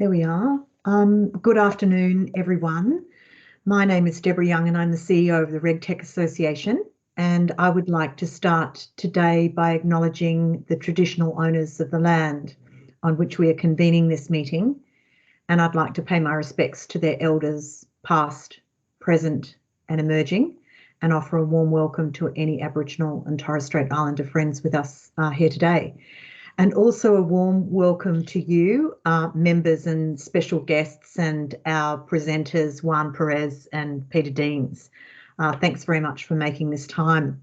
There we are. Good afternoon, everyone. My name is Deborah Young and I'm the CEO of the RegTech Association. And I would like to start today by acknowledging the traditional owners of the land on which we are convening this meeting. And I'd like to pay my respects to their elders, past, present, and emerging, and offer a warm welcome to any Aboriginal and Torres Strait Islander friends with us here today. And also a warm welcome to you, members and special guests, and our presenters, Juan Perez and Peter Deans. Thanks very much for making this time.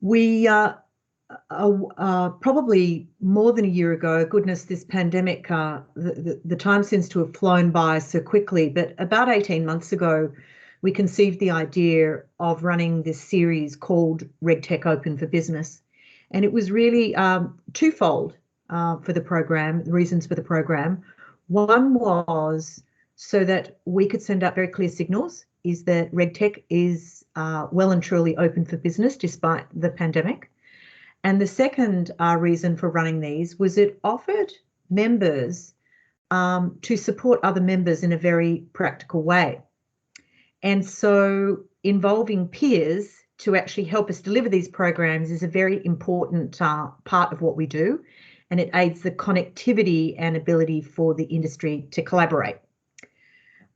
We probably more than a year ago, goodness, this pandemic, the time seems to have flown by so quickly, but about 18 months ago, we conceived the idea of running this series called RegTechOpen4Business. And it was really twofold for the program, the reasons for the program. One was so that we could send out very clear signals, is that RegTech is well and truly open for business despite the pandemic. And the second reason for running these was it offered members to support other members in a very practical way. And so involving peers to actually help us deliver these programs is a very important part of what we do, and it aids the connectivity and ability for the industry to collaborate.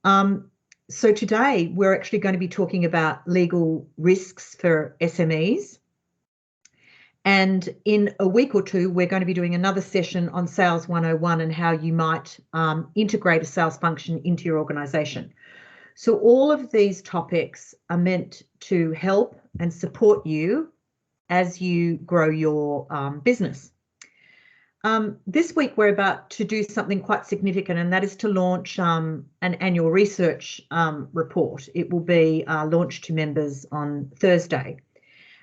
So today we're actually going to be talking about legal risks for SMEs, and in a week or two we're going to be doing another session on Sales 101 and how you might integrate a sales function into your organisation. So all of these topics are meant to help and support you as you grow your business. This week we're about to do something quite significant, and that is to launch an annual research report. It will be launched to members on Thursday.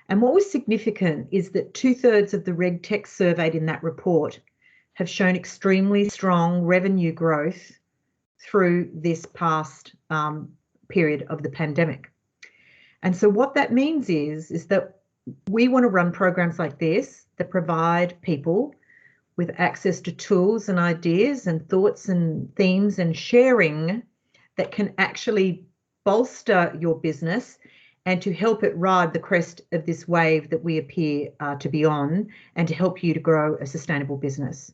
And what was significant is that 2/3 of the RegTech surveyed in that report have shown extremely strong revenue growth through this past period of the pandemic. And so what that means is that we want to run programs like this that provide people with access to tools and ideas and thoughts and themes and sharing that can actually bolster your business and to help it ride the crest of this wave that we appear to be on, and to help you to grow a sustainable business.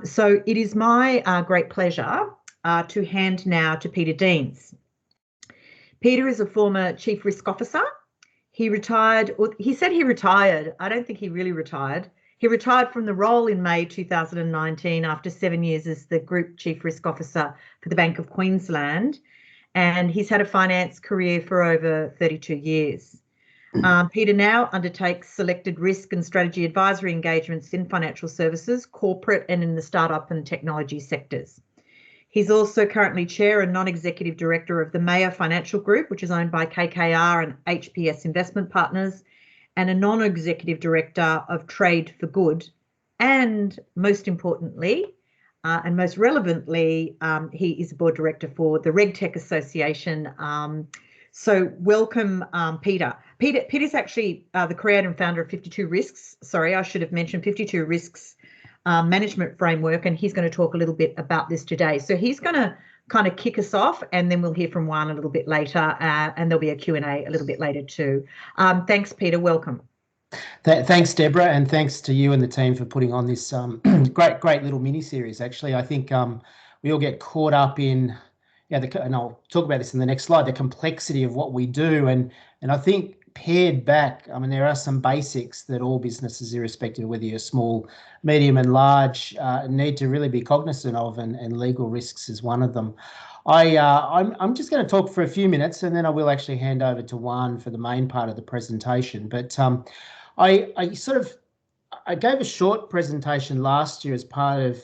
So it is my great pleasure to hand now to Peter Deans. Peter is a former Chief Risk Officer. He retired, or he said he retired. I don't think he really retired. He retired from the role in May 2019 after 7 years as the Group Chief Risk Officer for the Bank of Queensland. And he's had a finance career for over 32 years. Peter now undertakes selected risk and strategy advisory engagements in financial services, corporate, and in the startup and technology sectors. He's also currently chair and non-executive director of the Mayer Financial Group, which is owned by KKR and HPS Investment Partners, and a non-executive director of Trade for Good. And most importantly, and most relevantly, he is a board director for the RegTech Association. So welcome, Peter. Peter's actually the creator and founder of 52 Risks. Sorry, I should have mentioned 52 Risks management framework, and he's going to talk a little bit about this today. So he's going to kind of kick us off, and then we'll hear from Juan a little bit later, and there'll be a Q&A a little bit later too. Thanks, Peter. Welcome. Thanks, Deborah, and thanks to you and the team for putting on this great little mini series. Actually, I think we all get caught up in, and I'll talk about this in the next slide, the complexity of what we do, and I think pared back, I mean, there are some basics that all businesses, irrespective of whether you're small, medium and large, need to really be cognizant of, and legal risks is one of them. I'm just going to talk for a few minutes, and then I will actually hand over to Juan for the main part of the presentation. But I gave a short presentation last year as part of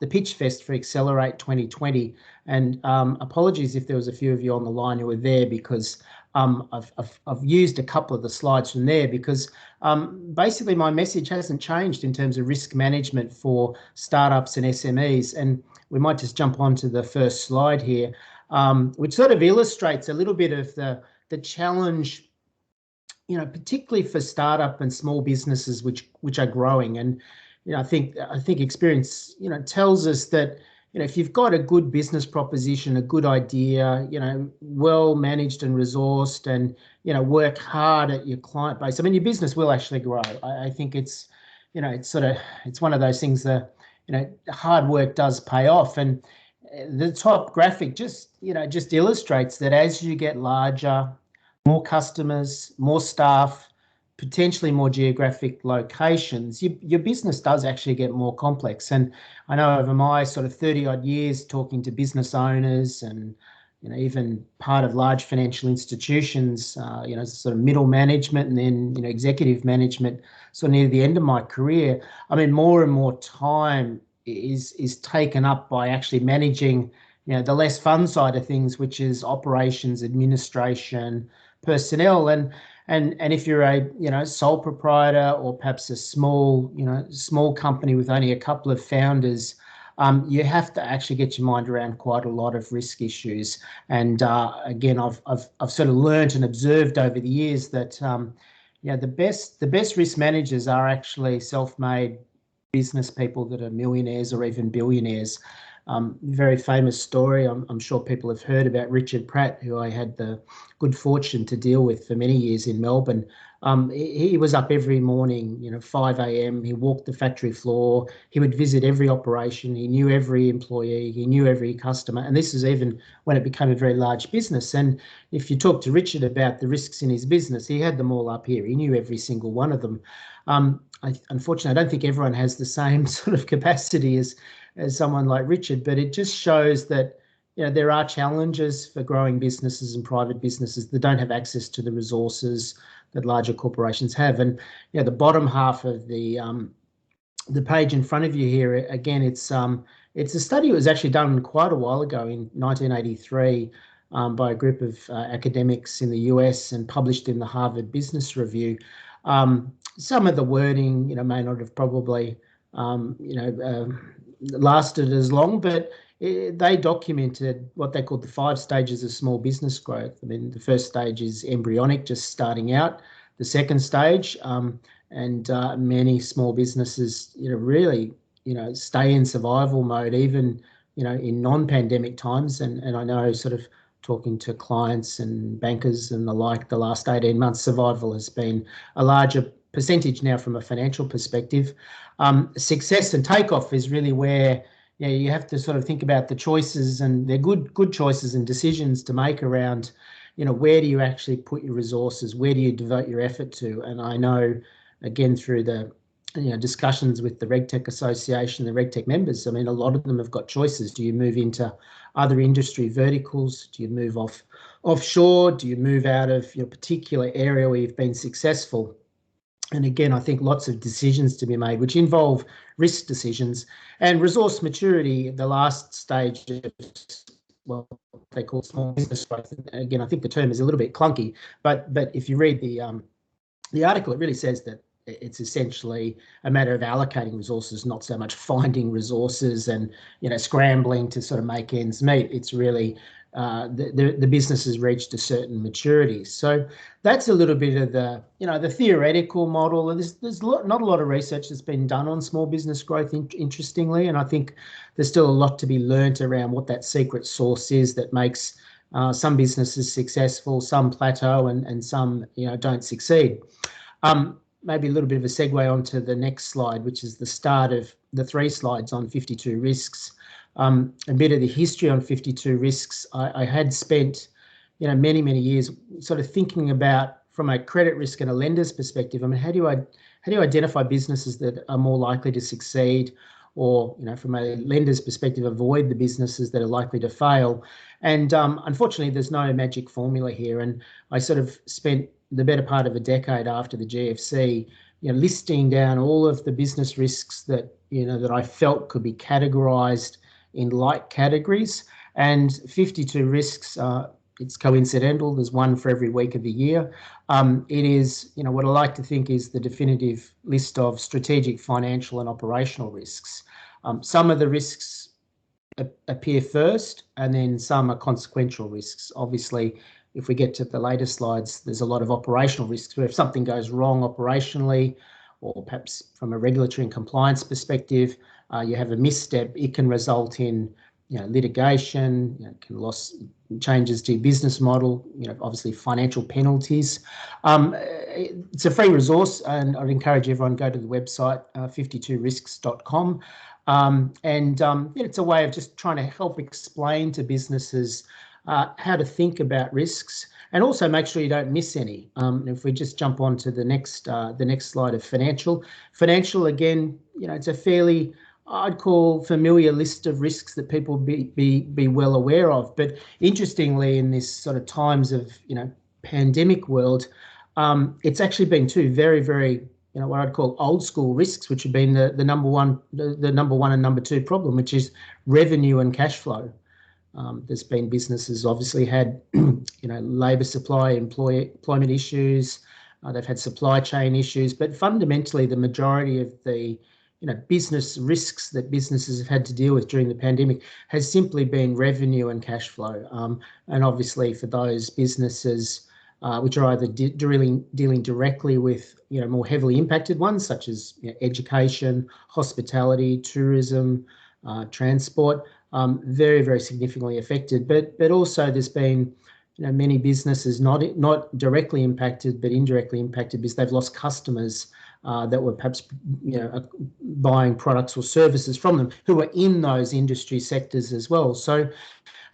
the Pitch Fest for Accelerate 2020, and apologies if there was a few of you on the line who were there, because I've used a couple of the slides from there, because basically my message hasn't changed in terms of risk management for startups and SMEs. And we might just jump on to the first slide here, which sort of illustrates a little bit of the challenge, you know, particularly for startup and small businesses which are growing. And I think experience, tells us that, if you've got a good business proposition, a good idea, well managed and resourced, and, work hard at your client base, I mean, your business will actually grow. I think it's, it's one of those things that, hard work does pay off. And the top graphic just illustrates that as you get larger, more customers, more staff, potentially more geographic locations, your business does actually get more complex. And I know over my sort of 30 odd years talking to business owners and, even part of large financial institutions, sort of middle management and then, executive management, sort of near the end of my career, I mean, more and more time is taken up by actually managing, the less fun side of things, which is operations, administration, personnel. And if you're a, sole proprietor or perhaps a small, small company with only a couple of founders, you have to actually get your mind around quite a lot of risk issues. And again, I've sort of learned and observed over the years that, the best risk managers are actually self-made business people that are millionaires or even billionaires. Very famous story. I'm sure people have heard about Richard Pratt, who I had the good fortune to deal with for many years in Melbourne. He was up every morning, 5 a.m. He walked the factory floor. He would visit every operation. He knew every employee. He knew every customer. And this is even when it became a very large business. And if you talk to Richard about the risks in his business, he had them all up here. He knew every single one of them. Unfortunately, I don't think everyone has the same sort of capacity as someone like Richard, but it just shows that, there are challenges for growing businesses and private businesses that don't have access to the resources that larger corporations have. And the bottom half of the page in front of you here, again, it's a study that was actually done quite a while ago in 1983 by a group of academics in the US and published in the Harvard Business Review. Some of the wording, may not have probably, lasted as long, but they documented what they called the 5 stages of small business growth. I mean, the first stage is embryonic, just starting out. The second stage, and many small businesses, really, stay in survival mode, even, in non-pandemic times. And I know, sort of talking to clients and bankers and the like, the last 18 months, survival has been a larger percentage now from a financial perspective. Success and takeoff is really where, you have to sort of think about the choices, and they're good choices and decisions to make around, where do you actually put your resources? Where do you devote your effort to? And I know, again, through the discussions with the RegTech Association, the RegTech members, I mean, a lot of them have got choices. Do you move into other industry verticals? Do you move offshore? Do you move out of your particular area where you've been successful? And again, I think lots of decisions to be made, which involve risk decisions and resource maturity, the last stage of, well, they call small business growth. Again, I think the term is a little bit clunky, but if you read the article, it really says that it's essentially a matter of allocating resources, not so much finding resources and, scrambling to sort of make ends meet. It's really the business has reached a certain maturity. So that's a little bit of the, the theoretical model. There's not a lot of research that's been done on small business growth, interestingly, and I think there's still a lot to be learnt around what that secret sauce is that makes some businesses successful, some plateau, and some, don't succeed. Maybe a little bit of a segue onto the next slide, which is the start of the 3 slides on 52 risks. A bit of the history on 52 risks. I had spent, many years sort of thinking about, from a credit risk and a lender's perspective, I mean, how do you identify businesses that are more likely to succeed, or, from a lender's perspective, avoid the businesses that are likely to fail? And unfortunately, there's no magic formula here. And I sort of spent the better part of a decade after the GFC, listing down all of the business risks that, that I felt could be categorised in like categories. And 52 risks, it's coincidental, there's one for every week of the year. It is, what I like to think is the definitive list of strategic, financial and operational risks. Some of the risks appear first, and then some are consequential risks. Obviously, if we get to the later slides, there's a lot of operational risks where if something goes wrong operationally, or perhaps from a regulatory and compliance perspective, you have a misstep, it can result in litigation, changes to your business model, obviously financial penalties. It's a free resource, and I'd encourage everyone to go to the website 52risks.com. It's a way of just trying to help explain to businesses how to think about risks, and also make sure you don't miss any. If we just jump on to the next slide of financial again, it's a fairly, I'd call, familiar list of risks that people be well aware of. But interestingly, in this sort of times of pandemic world, it's actually been two very, very what I'd call old school risks, which have been the number one and number two problem, which is revenue and cash flow. There's been businesses obviously had labour supply, employment issues. They've had supply chain issues, but fundamentally the majority of the business risks that businesses have had to deal with during the pandemic has simply been revenue and cash flow. And obviously for those businesses which are either dealing directly with more heavily impacted ones, such as education, hospitality, tourism, transport, very, very significantly affected. But also there's been many businesses not directly impacted but indirectly impacted because they've lost customers that were perhaps buying products or services from them who were in those industry sectors as well. So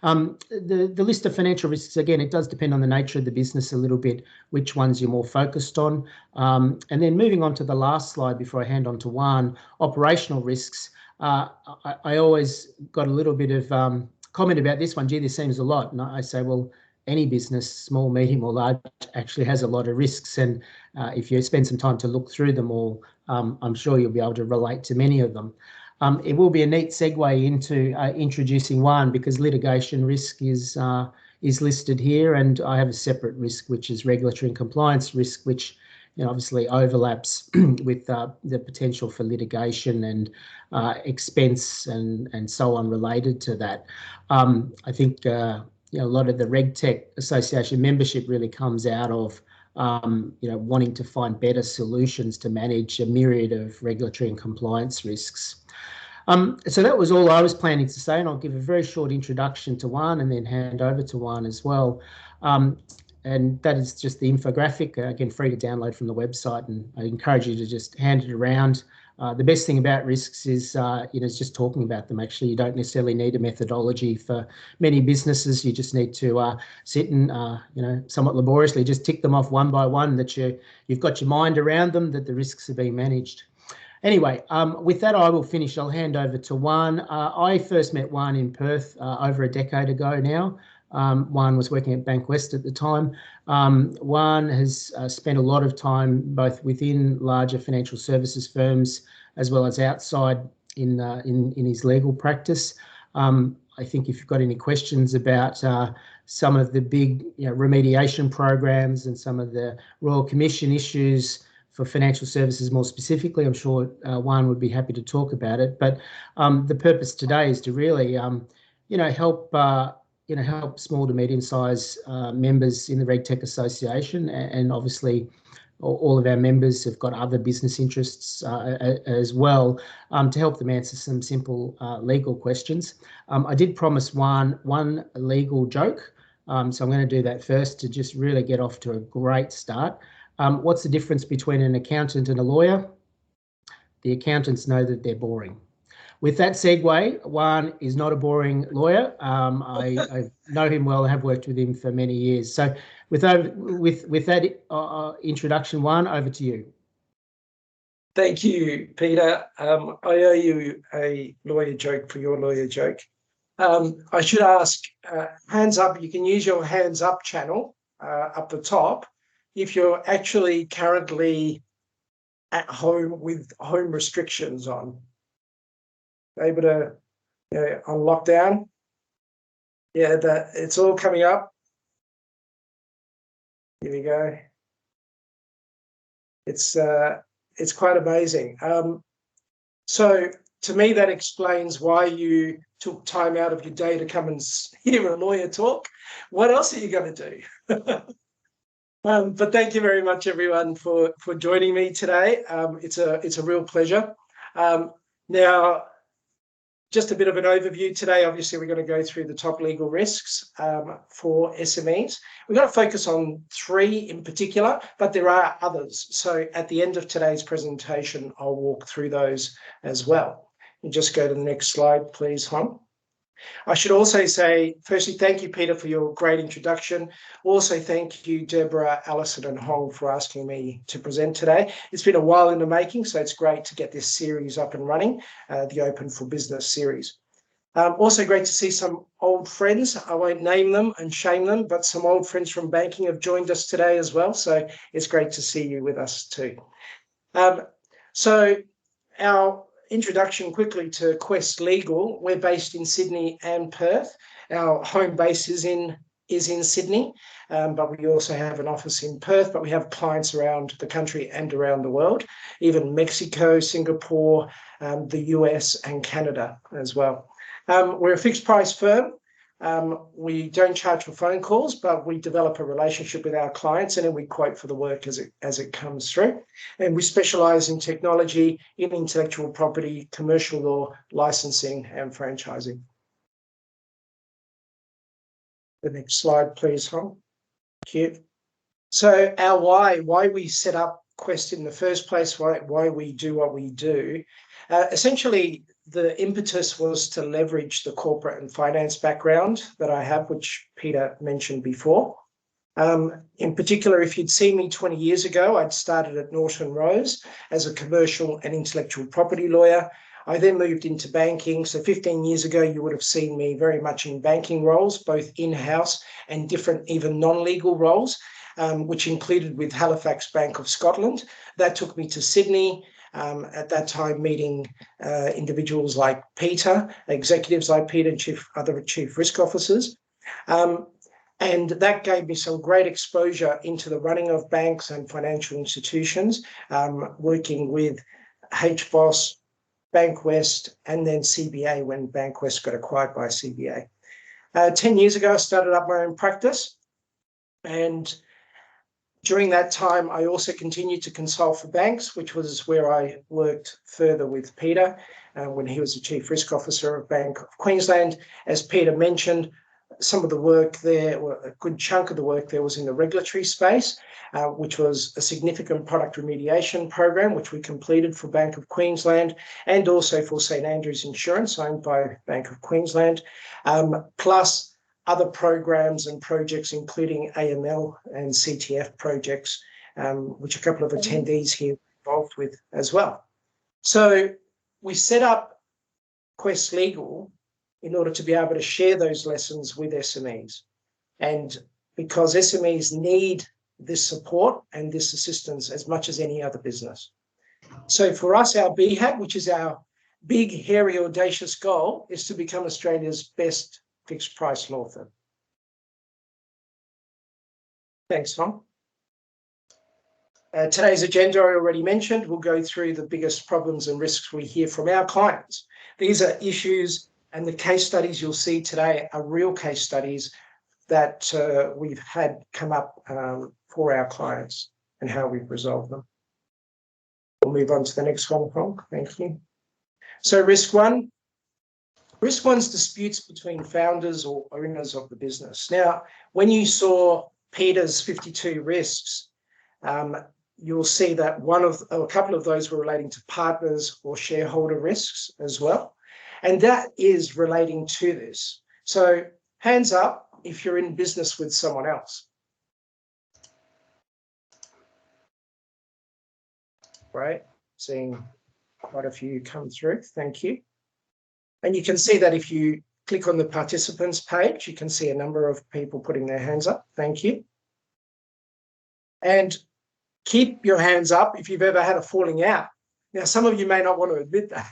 the list of financial risks, again, it does depend on the nature of the business a little bit, which ones you're more focused on. And then moving on to the last slide before I hand on to Juan, operational risks. I always got a little bit of comment about this one. Gee, this seems a lot. And I say, well, any business, small, medium or large, actually has a lot of risks. And if you spend some time to look through them all, I'm sure you'll be able to relate to many of them. It will be a neat segue into introducing one, because litigation risk is listed here, and I have a separate risk, which is regulatory and compliance risk, which obviously overlaps with the potential for litigation and expense and so on related to that. I think a lot of the RegTech Association membership really comes out of wanting to find better solutions to manage a myriad of regulatory and compliance risks. So that was all I was planning to say, and I'll give a very short introduction to Juan and then hand over to Juan as well. And that is just the infographic, again, free to download from the website, and I encourage you to just hand it around. The best thing about risks is, is just talking about them. Actually, you don't necessarily need a methodology for many businesses. You just need to sit and, somewhat laboriously just tick them off one by one, that you've got your mind around them, that the risks are being managed. Anyway, with that, I will finish. I'll hand over to Juan. I first met Juan in Perth over a decade ago now. Juan was working at Bankwest at the time. Juan has spent a lot of time both within larger financial services firms as well as outside in his legal practice. I think if you've got any questions about some of the big remediation programs and some of the Royal Commission issues for financial services more specifically, I'm sure Juan would be happy to talk about it. But the purpose today is to really help help small to medium-sized members in the RegTech Association, and obviously all of our members have got other business interests as well, to help them answer some simple legal questions. I did promise one legal joke, so I'm going to do that first to just really get off to a great start. What's the difference between an accountant and a lawyer? The accountants know that they're boring. With that segue, Juan is not a boring lawyer. I know him well. I have worked with him for many years. So with that introduction, Juan, over to you. Thank you, Peter. I owe you a lawyer joke for your lawyer joke. I should ask, hands up, you can use your hands up channel up the top if you're actually currently at home with home restrictions on. Able to on lockdown. Yeah, it's all coming up. Here we go. It's quite amazing. So to me, that explains why you took time out of your day to come and hear a lawyer talk. What else are you going to do? But thank you very much, everyone, for joining me today. It's a real pleasure. Now, just a bit of an overview today. Obviously, we're going to go through the top legal risks for SMEs. We're going to focus on 3 in particular, but there are others. So at the end of today's presentation, I'll walk through those as well. You just go to the next slide, please, Hon. I should also say, firstly, thank you, Peter, for your great introduction. Also, thank you, Deborah, Alison and Hong for asking me to present today. It's been a while in the making, so it's great to get this series up and running, the Open for Business series. Also great to see some old friends. I won't name them and shame them, but some old friends from banking have joined us today as well. So it's great to see you with us too. So our introduction quickly to Quest Legal. We're based in Sydney and Perth. Our home base is in Sydney, but we also have an office in Perth, but we have clients around the country and around the world, even Mexico, Singapore, the US and Canada as well. We're a fixed price firm. We don't charge for phone calls, but we develop a relationship with our clients and then we quote for the work as it comes through. And we specialize in technology, in intellectual property, commercial law, licensing and franchising. The next slide, please, Hong. Thank you. So our why we set up Quest in the first place, why we do what we do. Essentially, the impetus was to leverage the corporate and finance background that I have, which Peter mentioned before. In particular, if you'd seen me 20 years ago, I'd started at Norton Rose as a commercial and intellectual property lawyer. I then moved into banking. So 15 years ago, you would have seen me very much in banking roles, both in-house and different, even non-legal roles, which included with Halifax Bank of Scotland. That took me to Sydney. At that time, meeting individuals like Peter, executives like Peter, other chief risk officers. And that gave me some great exposure into the running of banks and financial institutions, working with HBOS, Bankwest, and then CBA when Bankwest got acquired by CBA. 10 years ago, I started up my own practice. And during that time, I also continued to consult for banks, which was where I worked further with Peter when he was the Chief Risk Officer of Bank of Queensland. As Peter mentioned, some of the work there, or a good chunk of the work there was in the regulatory space, which was a significant product remediation program, which we completed for Bank of Queensland and also for St Andrews Insurance, owned by Bank of Queensland, plus other programs and projects, including AML and CTF projects, which a couple of attendees here are involved with as well. So we set up Quest Legal in order to be able to share those lessons with SMEs. And because SMEs need this support and this assistance as much as any other business. So for us, our BHAG, which is our big, hairy, audacious goal, is to become Australia's best fixed price law firm. Thanks, Tom. Today's agenda, I already mentioned, we'll go through the biggest problems and risks we hear from our clients. These are issues, and the case studies you'll see today are real case studies that we've had come up for our clients and how we've resolved them. We'll move on to the next one, Frank. Thank you. So risk one. Risk one's disputes between founders or owners of the business. Now, when you saw Peter's 52 risks, you'll see that a couple of those were relating to partners or shareholder risks as well. And that is relating to this. So hands up if you're in business with someone else. Right, seeing quite a few come through, thank you. And you can see that if you click on the participants page, you can see a number of people putting their hands up, thank you. And keep your hands up if you've ever had a falling out. Now, some of you may not want to admit that,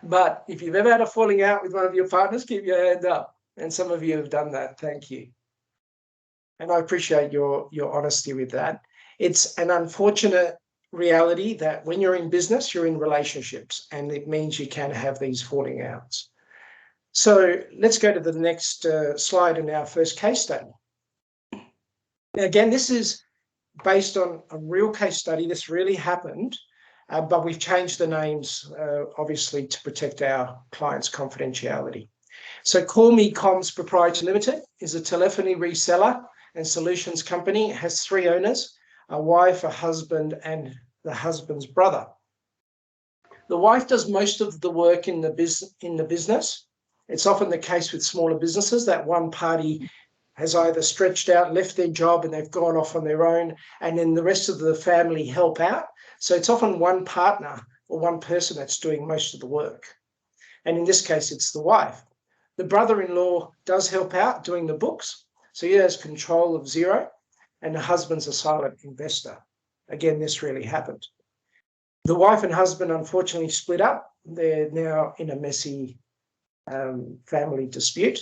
but if you've ever had a falling out with one of your partners, keep your hand up. And some of you have done that, thank you. And I appreciate your honesty with that. It's an unfortunate reality that when you're in business, you're in relationships, and it means you can have these falling outs. So let's go to the next slide in our first case study. Now, again, this is based on a real case study. This really happened, but we've changed the names, obviously, to protect our clients' confidentiality. So Call Me Comms Proprietary Limited is a telephony reseller and solutions company. It has 3 owners, a wife, a husband, and the husband's brother. The wife does most of the work in the business. It's often the case with smaller businesses that one party has either stretched out, left their job, and they've gone off on their own, and then the rest of the family help out. So it's often one partner or one person that's doing most of the work. And in this case, it's the wife. The brother-in-law does help out doing the books, so he has control of Xero, and the husband's a silent investor. Again, this really happened. The wife and husband unfortunately split up. They're now in a messy family dispute.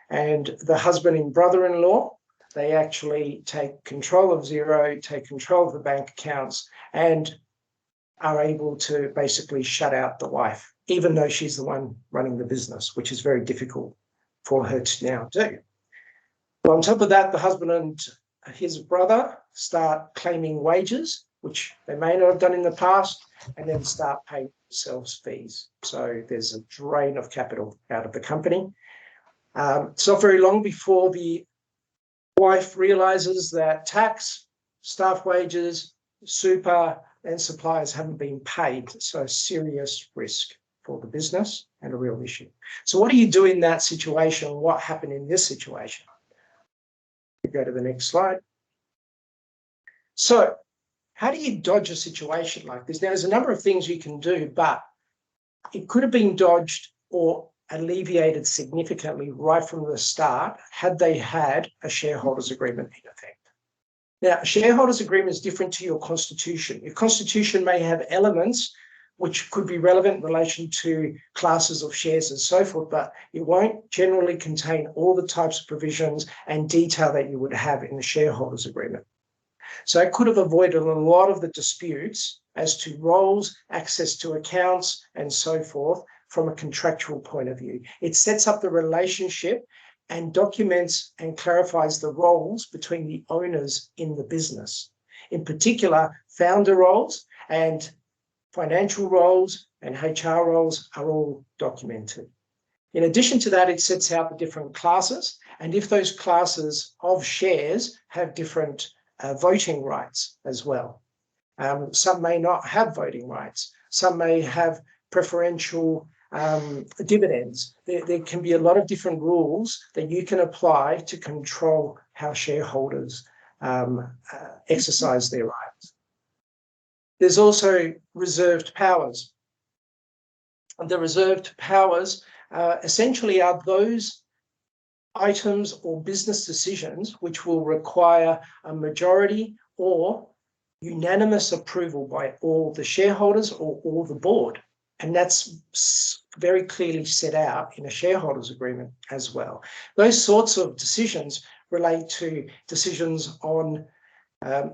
And the husband and brother-in-law, they actually take control of Xero, take control of the bank accounts, and are able to basically shut out the wife, even though she's the one running the business, which is very difficult for her to now do. Well, on top of that, the husband and his brother start claiming wages, which they may not have done in the past, and then start paying themselves fees. So there's a drain of capital out of the company. It's not very long before the wife realizes that tax, staff wages, super, and suppliers haven't been paid. So a serious risk for the business and a real issue. So what do you do in that situation? What happened in this situation? We go to the next slide. So how do you dodge a situation like this? Now, there's a number of things you can do, but it could have been dodged or alleviated significantly right from the start had they had a shareholders agreement in effect. Now, a shareholders agreement is different to your constitution. Your constitution may have elements which could be relevant in relation to classes of shares and so forth, but it won't generally contain all the types of provisions and detail that you would have in the shareholders agreement. So it could have avoided a lot of the disputes as to roles, access to accounts, and so forth from a contractual point of view. It sets up the relationship and documents and clarifies the roles between the owners in the business. In particular, founder roles and financial roles and HR roles are all documented. In addition to that, it sets out the different classes, and if those classes of shares have different voting rights as well. Some may not have voting rights. Some may have preferential dividends. There can be a lot of different rules that you can apply to control how shareholders exercise their rights. There's also reserved powers. The reserved powers essentially are those items or business decisions which will require a majority or unanimous approval by all the shareholders or all the board. And that's very clearly set out in a shareholders agreement as well. Those sorts of decisions relate to decisions on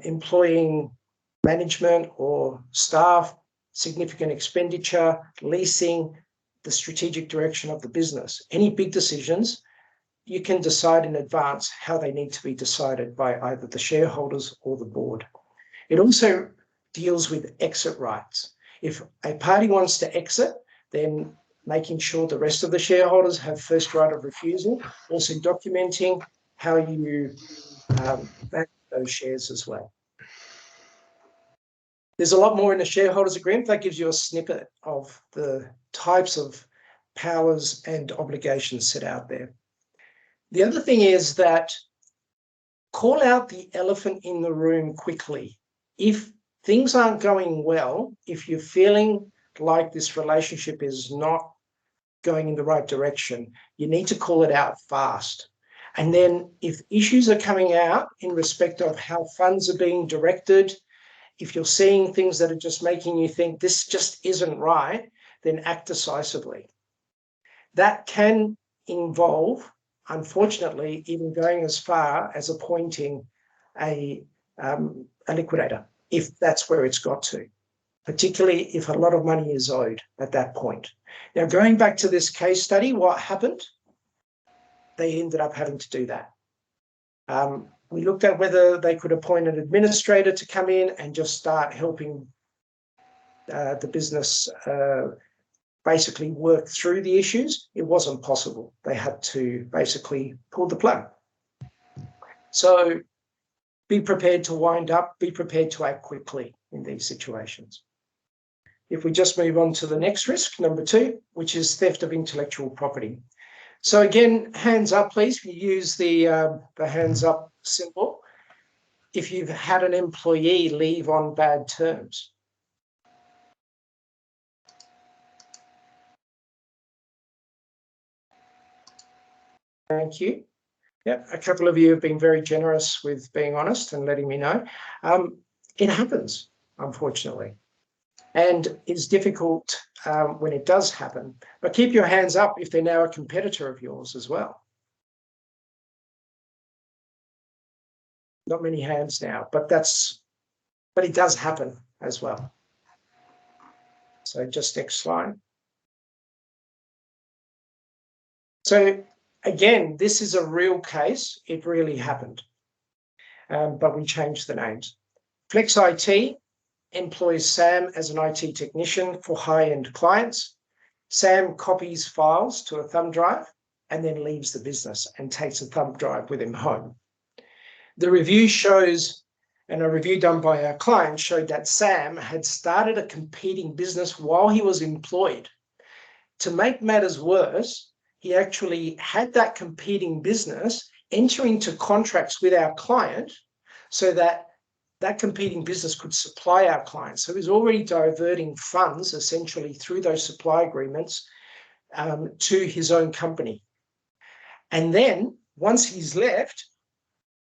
employing management or staff, significant expenditure, leasing, the strategic direction of the business. Any big decisions, you can decide in advance how they need to be decided by either the shareholders or the board. It also deals with exit rights. If a party wants to exit, then making sure the rest of the shareholders have first right of refusal, also documenting how you manage those shares as well. There's a lot more in the shareholders agreement. That gives you a snippet of the types of powers and obligations set out there. The other thing is that call out the elephant in the room quickly. If things aren't going well, if you're feeling like this relationship is not going in the right direction, you need to call it out fast. And then if issues are coming out in respect of how funds are being directed, if you're seeing things that are just making you think this just isn't right, then act decisively. That can involve, unfortunately, even going as far as appointing a liquidator, if that's where it's got to, particularly if a lot of money is owed at that point. Now, going back to this case study, what happened? They ended up having to do that. We looked at whether they could appoint an administrator to come in and just start helping the business basically work through the issues. It wasn't possible. They had to basically pull the plug. So be prepared to wind up, be prepared to act quickly in these situations. If we just move on to the next risk, number 2, which is theft of intellectual property. So again, hands up, please. We use the hands up symbol if you've had an employee leave on bad terms. Thank you. Yeah, a couple of you have been very generous with being honest and letting me know. It happens, unfortunately, and it's difficult when it does happen. But keep your hands up if they're now a competitor of yours as well. Not many hands now, but it does happen as well. So just next slide. So again, this is a real case. It really happened, but we changed the names. Flex IT employs Sam as an IT technician for high-end clients. Sam copies files to a thumb drive and then leaves the business and takes a thumb drive with him home. The review shows, and a review done by our client showed that Sam had started a competing business while he was employed. To make matters worse, he actually had that competing business enter into contracts with our client so that that competing business could supply our clients. So he was already diverting funds essentially through those supply agreements to his own company. And then once he's left,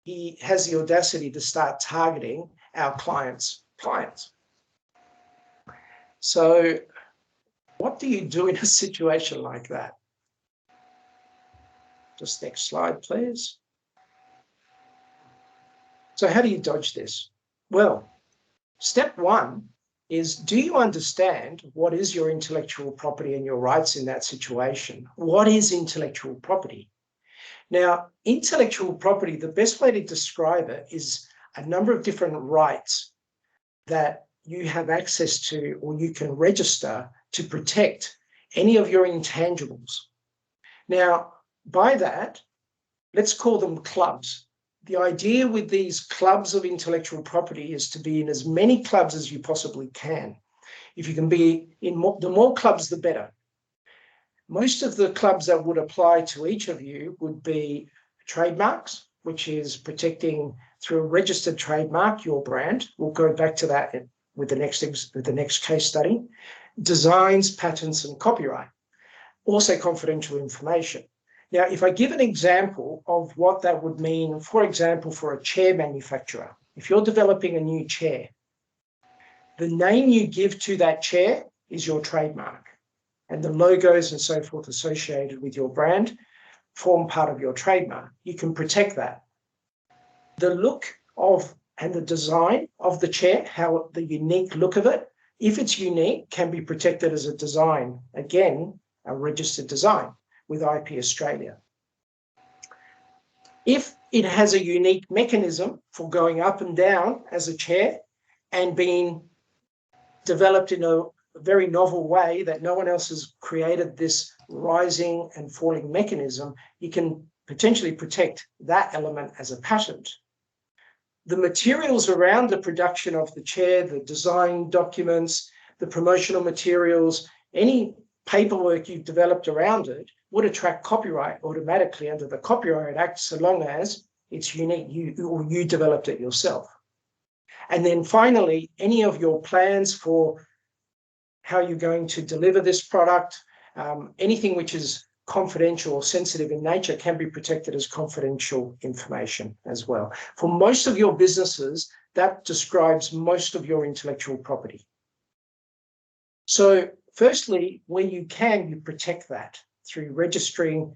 he has the audacity to start targeting our clients' clients. So what do you do in a situation like that? Just next slide, please. So how do you dodge this? Well, step 1 is, do you understand what is your intellectual property and your rights in that situation? What is intellectual property? Now, intellectual property, the best way to describe it is a number of different rights that you have access to or you can register to protect any of your intangibles. Now, by that, let's call them clubs. The idea with these clubs of intellectual property is to be in as many clubs as you possibly can. If you can be in the more clubs, the better. Most of the clubs that would apply to each of you would be trademarks, which is protecting through a registered trademark your brand. We'll go back to that with the next case study. Designs, patents, and copyright. Also confidential information. Now, if I give an example of what that would mean, for example, for a chair manufacturer, if you're developing a new chair, the name you give to that chair is your trademark, and the logos and so forth associated with your brand form part of your trademark. You can protect that. The look of and the design of the chair, how the unique look of it, if it's unique, can be protected as a design. Again, a registered design with IP Australia. If it has a unique mechanism for going up and down as a chair and being developed in a very novel way that no one else has created, this rising and falling mechanism, you can potentially protect that element as a patent. The materials around the production of the chair, the design documents, the promotional materials, any paperwork you've developed around it would attract copyright automatically under the Copyright Act, so long as it's unique, you developed it yourself. And then finally, any of your plans for how you're going to deliver this product, anything which is confidential or sensitive in nature can be protected as confidential information as well. For most of your businesses, that describes most of your intellectual property. So firstly, where you can, you protect that through registering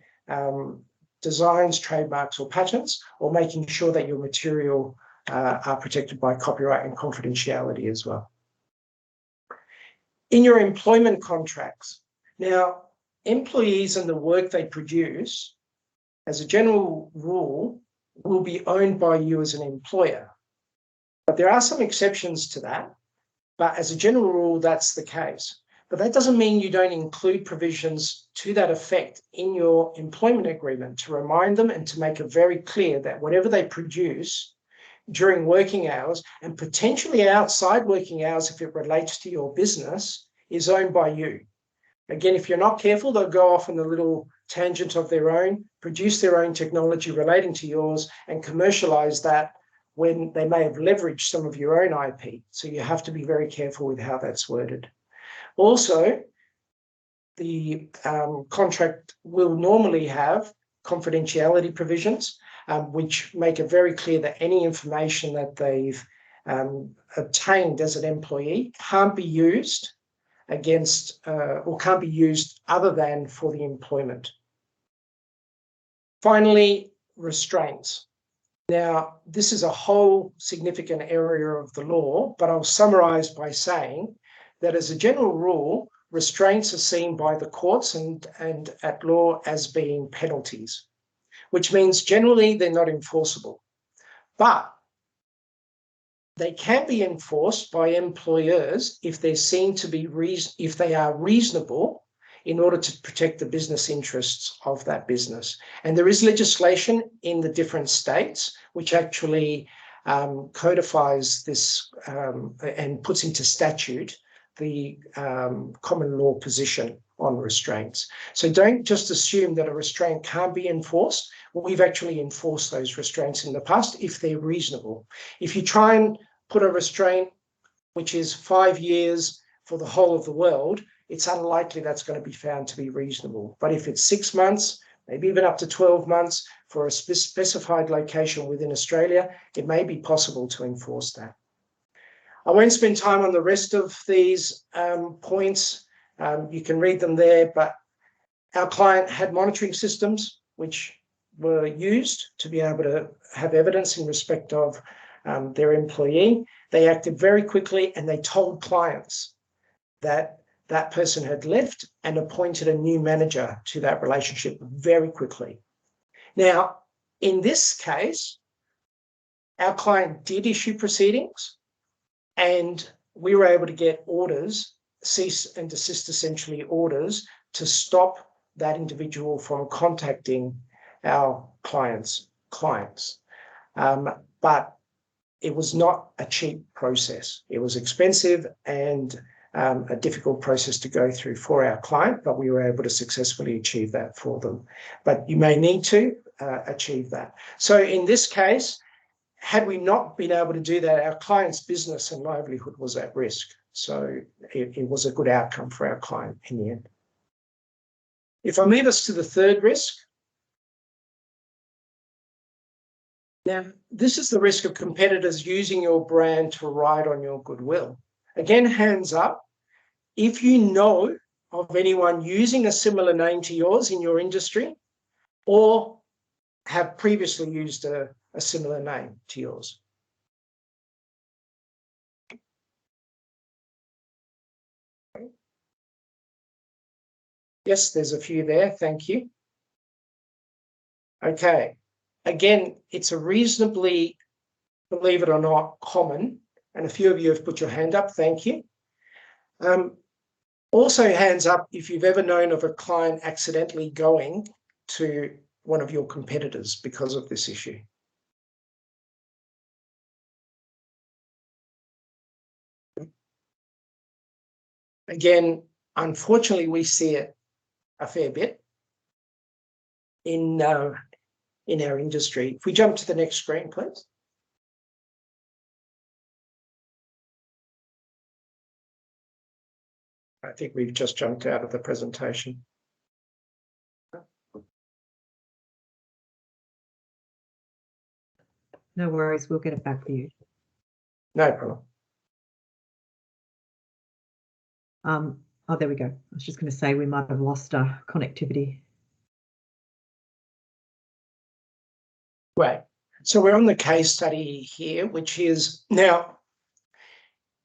designs, trademarks, or patents, or making sure that your material are protected by copyright and confidentiality as well. In your employment contracts, now, employees and the work they produce, as a general rule, will be owned by you as an employer. But there are some exceptions to that. But as a general rule, that's the case. But that doesn't mean you don't include provisions to that effect in your employment agreement to remind them and to make it very clear that whatever they produce during working hours and potentially outside working hours, if it relates to your business, is owned by you. Again, if you're not careful, they'll go off on a little tangent of their own, produce their own technology relating to yours and commercialize that when they may have leveraged some of your own IP. So you have to be very careful with how that's worded. Also, the contract will normally have confidentiality provisions, which make it very clear that any information that they've obtained as an employee can't be used against or can't be used other than for the employment. Finally, restraints. Now, this is a whole significant area of the law, but I'll summarize by saying that as a general rule, restraints are seen by the courts and at law as being penalties, which means generally they're not enforceable. But they can be enforced by employers if they're seen to be if they are reasonable in order to protect the business interests of that business. And there is legislation in the different states which actually codifies this and puts into statute the common law position on restraints. So don't just assume that a restraint can't be enforced. We've actually enforced those restraints in the past if they're reasonable. If you try and put a restraint which is 5 years for the whole of the world, it's unlikely that's going to be found to be reasonable. But if it's 6 months, maybe even up to 12 months for a specified location within Australia, it may be possible to enforce that. I won't spend time on the rest of these points. You can read them there, but our client had monitoring systems which were used to be able to have evidence in respect of their employee. They acted very quickly and they told clients that that person had left and appointed a new manager to that relationship very quickly. Now, in this case, our client did issue proceedings and we were able to get orders, cease and desist essentially orders, to stop that individual from contacting our clients. But it was not a cheap process. It was expensive and a difficult process to go through for our client, but we were able to successfully achieve that for them. But you may need to achieve that. So in this case, had we not been able to do that, our client's business and livelihood was at risk. So it was a good outcome for our client in the end. If I move us to the third risk. Now, this is the risk of competitors using your brand to ride on your goodwill. Again, hands up. If you know of anyone using a similar name to yours in your industry or have previously used a similar name to yours. Yes, there's a few there. Thank you. Okay. Again, it's a reasonably, believe it or not, common, and a few of you have put your hand up. Thank you. Also, hands up if you've ever known of a client accidentally going to one of your competitors because of this issue. Again, unfortunately, we see it a fair bit in our industry. If we jump to the next screen, please. I think we've just jumped out of the presentation. No worries, we'll get it back for you. No problem. Oh, there we go. I was just going to say we might have lost our connectivity. Right. So we're on the case study here, which is now,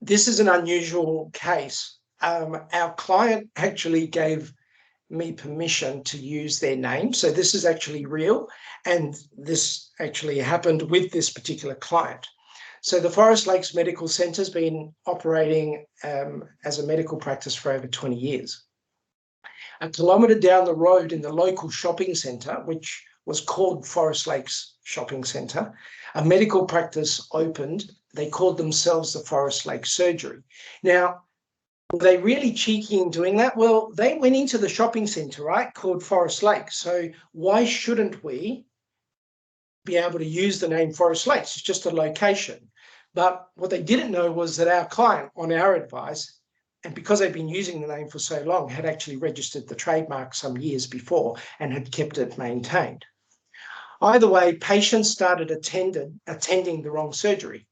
this is an unusual case. Our client actually gave me permission to use their name. So this is actually real, and this actually happened with this particular client. So the Forest Lakes Medical Centre has been operating as a medical practice for over 20 years. A kilometre down the road in the local shopping centre, which was called Forest Lakes Shopping Centre, a medical practice opened. They called themselves the Forest Lakes Surgery. Now, were they really cheeky in doing that? Well, they went into the shopping centre, right, called Forest Lakes. So why shouldn't we be able to use the name Forest Lakes? It's just a location. But what they didn't know was that our client, on our advice, and because they'd been using the name for so long, had actually registered the trademark some years before and had kept it maintained. Either way, patients started attending the wrong surgery.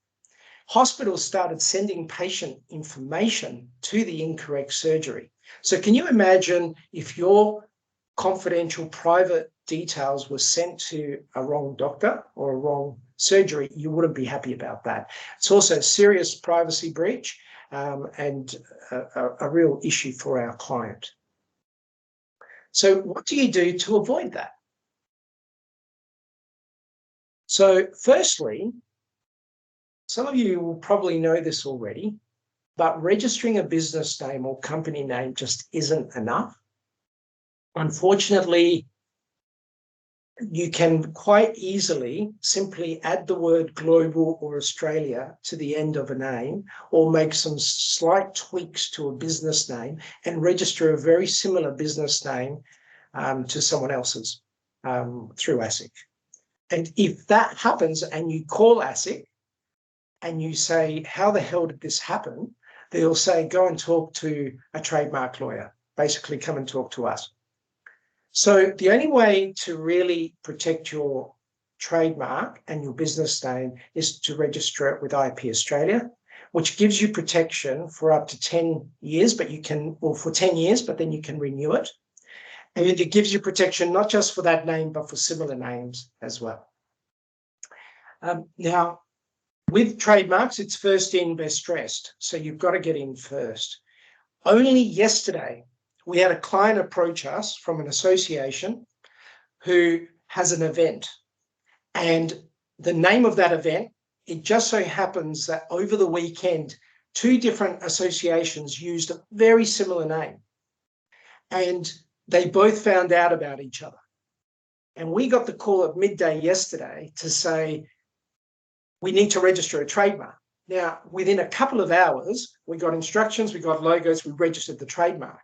Hospitals started sending patient information to the incorrect surgery. So can you imagine if your confidential private details were sent to a wrong doctor or a wrong surgery? You wouldn't be happy about that. It's also a serious privacy breach and a real issue for our client. So what do you do to avoid that? So firstly, some of you will probably know this already, but registering a business name or company name just isn't enough. Unfortunately, you can quite easily simply add the word global or Australia to the end of a name, or make some slight tweaks to a business name and register a very similar business name to someone else's through ASIC. And if that happens and you call ASIC and you say, how the hell did this happen? They'll say, go and talk to a trademark lawyer. Basically, come and talk to us. So the only way to really protect your trademark and your business name is to register it with IP Australia, which gives you protection for up to 10 years, but you can, or for 10 years, but then you can renew it. And it gives you protection not just for that name, but for similar names as well. Now, with trademarks, it's first in, best dressed. So you've got to get in first. Only yesterday, we had a client approach us from an association who has an event. And the name of that event, it just so happens that over the weekend, 2 different associations used a very similar name. And they both found out about each other. And we got the call at midday yesterday to say, we need to register a trademark. Now, within a couple of hours, we got instructions, we got logos, we registered the trademark.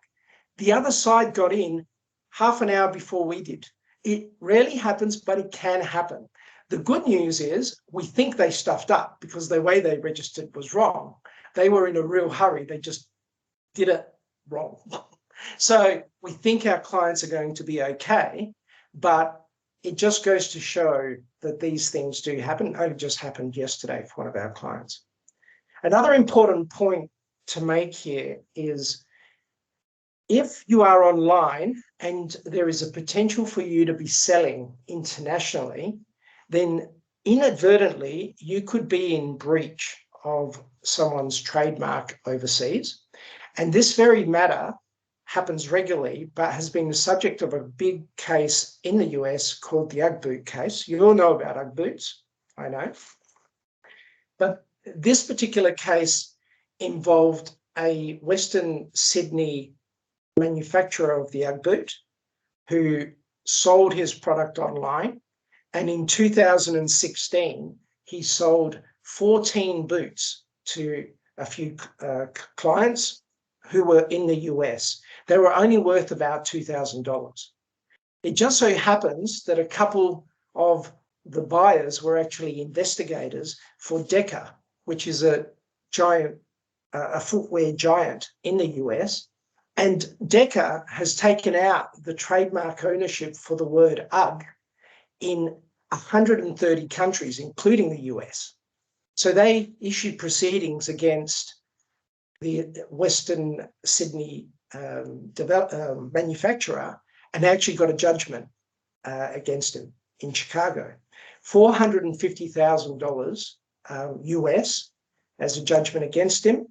The other side got in half an hour before we did. It rarely happens, but it can happen. The good news is we think they stuffed up because the way they registered was wrong. They were in a real hurry. They just did it wrong. So we think our clients are going to be okay, but it just goes to show that these things do happen. It only just happened yesterday for one of our clients. Another important point to make here is if you are online and there is a potential for you to be selling internationally, then inadvertently you could be in breach of someone's trademark overseas. And this very matter happens regularly, but has been the subject of a big case in the US called the Ugg boot case. You all know about Ugg boots, I know. But this particular case involved a Western Sydney manufacturer of the Ugg boot who sold his product online. And in 2016, he sold 14 boots to a few clients who were in the US. They were only worth about $2,000. It just so happens that a couple of the buyers were actually investigators for Deca, which is a giant, a footwear giant in the US. And Deca has taken out the trademark ownership for the word Ugg in 130 countries, including the US. So they issued proceedings against the Western Sydney manufacturer and actually got a judgment against him in Chicago. $450,000 US as a judgment against him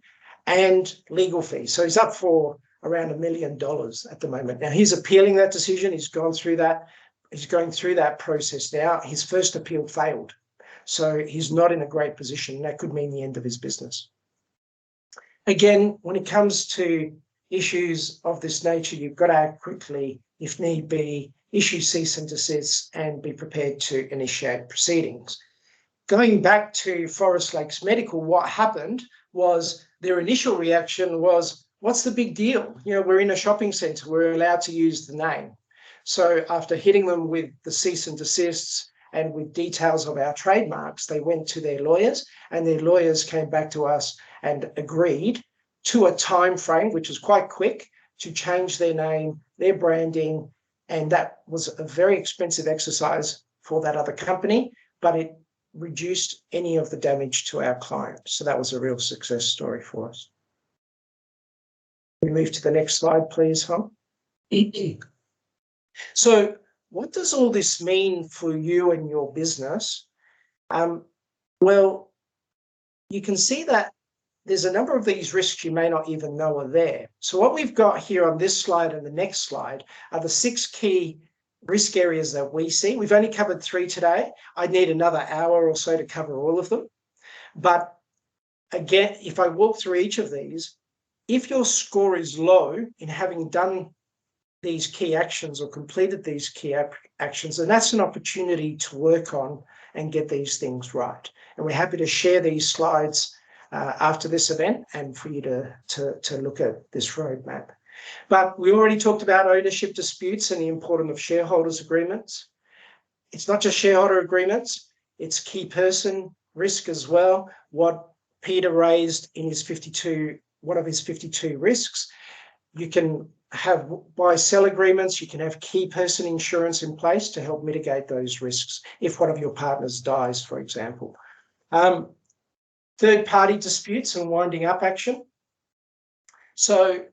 and legal fees. So he's up for around $1 million at the moment. Now he's appealing that decision. He's gone through that. He's going through that process now. His first appeal failed. So he's not in a great position. That could mean the end of his business. Again, when it comes to issues of this nature, you've got to act quickly, if need be, issue cease and desist, and be prepared to initiate proceedings. Going back to Forest Lakes Medical, what happened was their initial reaction was, what's the big deal? You know, we're in a shopping centre, we're allowed to use the name. So after hitting them with the cease and desists and with details of our trademarks, they went to their lawyers, and their lawyers came back to us and agreed to a time frame, which was quite quick, to change their name, their branding, and that was a very expensive exercise for that other company, but it reduced any of the damage to our client. So that was a real success story for us. We move to the next slide, please, Hom. So what does all this mean for you and your business? Well, you can see that there's a number of these risks you may not even know are there. So what we've got here on this slide and the next slide are the 6 key risk areas that we see. We've only covered 3 today. I'd need another hour or so to cover all of them. But again, if I walk through each of these, if your score is low in having done these key actions or completed these key actions, then that's an opportunity to work on and get these things right. And we're happy to share these slides after this event and for you to look at this roadmap. But we already talked about ownership disputes and the importance of shareholders agreements. It's not just shareholder agreements, it's key person risk as well. What Peter raised in his 52, one of his 52 risks. You can have buy-sell agreements, you can have key person insurance in place to help mitigate those risks if one of your partners dies, for example. Third-party disputes and winding up action. So